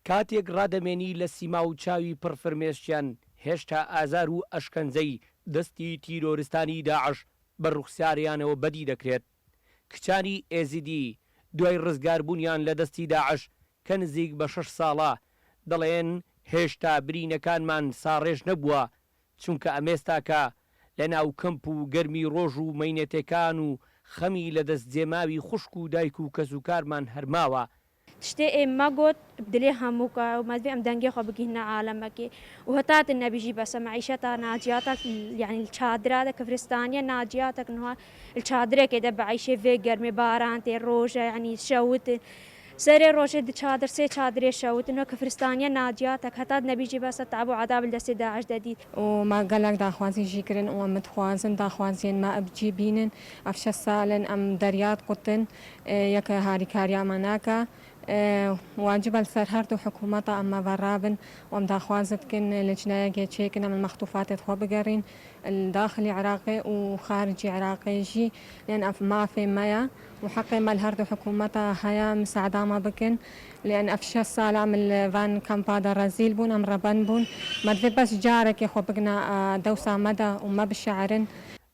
کاتێک ڕادەمێنی لە سیما و چاوی پڕفرمێشتیان هێشتا ئازار و ئەشکەنجەی دەستی تیرۆریستانی داعش بە ڕوخساریانەوە بەدی دەکرێت. کچانی ئێزیدی دوای ڕزگاربوونیان لە دەستی داعش کە نزیک بە 6 ساڵە دەڵێن هێشتا برینەکانمان ساڕێژ نەبووە، چونکە ئەمێستاکە لە ناو کەمپ و گەرمی ڕۆژ و مەینەتەکان و خەمی لە دەست جێماوی خوشک و دایک و کەسوکارمان هەرماوە. تشتێ ئێمە گوت بدلێ هەمووکە و مەزبێ ئەم دەنگێ خۆ بگینە عالەمەکێ و هەتاتن نەبیژی بەسە معیشەتە ناجیاتك يعني الشادرة كفرستانيا ناجياتك نها الشادرة كده بعيشة في قرمي باران تي روجة يعني شوت سري روجة دي شادر سي شادرة شوت إنه كفرستانيا ناجياتك هتات نبيجي بس تعب وعذاب الدست داعش دديد وما قالك داخوازي جيكرن ومتخوازن داخوازين ما أبجي بينن أفش سالن أم دريات قطن يك هاري كاريا مناكا واجب السر هردو حكومة أما برابن وام داخوازت كن لجناية جيتشيكن من مخطوفات خو بقرين الداخلي عراقي وخارجي عراقي جي لأن ما في مايا وحقي مال هردو حكومة هيا مساعدة ما بكن لأن أفشا السالام الفان كامبادا رزيل بون أم ربان بون ما بس جارك يخو بقنا دوسا مدى وما بالشعرن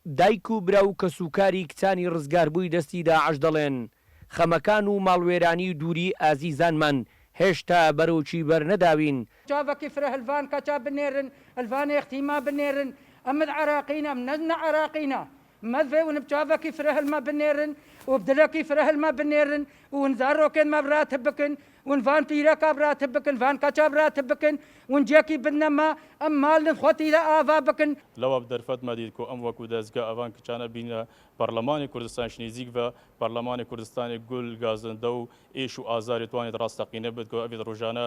دایک و برا و کەسوکاری کچانی ڕزگاربووی دەستی داعش دەڵێن خەمەکان و ماڵوێرانی دووری ئازیزانمان هێشتا بەرەوچی بەرنەداوین. جاوەکی فرە هەلڤان کەچا بنێرن هەلڤانە اختیما بنێرن ئەمە عراقینە ئەم نەزنە عراقینە مەذێ ون بجاوەکی فرە هەلمە بنێرن و بدلەکی فرە هەلمە بنێرن ون زارۆکێن مە براتب بکن ون فان پیرەکە براتب بکن فان کەچا براتب بکن ون جێکی بنەما ئەم ماڵن خۆتی لە ئاوا بکن. لەوە دەرفەت مەدید کۆ ئەم وەکو دەستگا ئەوان کچانە بینە پەرلەمانی کوردستانش نزیک بە پەرلەمانی کوردستانی گول گازندە و ئێش و ئازاری توانێت ڕاستەقینە بێت کە ئەوێت ڕۆژانە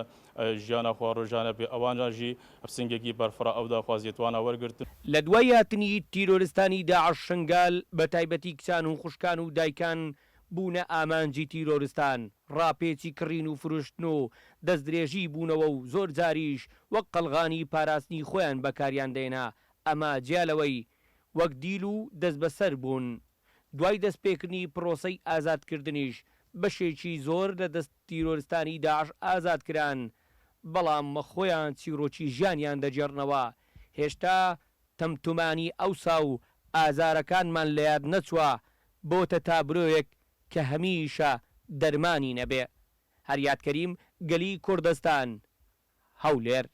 ژیانە خوا ڕۆژانە بێ ئەوانژی ئەفسنگێکی بەرفرا ئەودا خوازیێتوانە وەرگرتن. لە دوای هاتنی تیرۆریستانی داعش شنگال بە تایبەتی کچان و خوشکان و دایکان بوونە ئامانجی تیرۆریستان، ڕاپێچی کڕین و فرشتن و دەستدرێژی بوونەوە و زۆر جاریش وەک قەلغانی پاراستنی خۆیان بەکاریان دێنا. ئەمە جیالەوەی وەک دیل و دەست بەسەر بوون. دوای دەستپێکردنی پرۆسەی ئازادکردنیش بەشێکی زۆر لە دەست تیرۆریستانی داعش ئازادکران، بەڵام خۆیان چیرۆکی ژیانیان دەجێڕنەوە. هێشتا تەمتومانی ئەوسا و ئازارەکانمان لە یاد نەچووە بۆتە تابرۆیەک کە هەمیشە دەرمانی نەبێ. هەریادکەریم گەلی کوردستان هەولێر.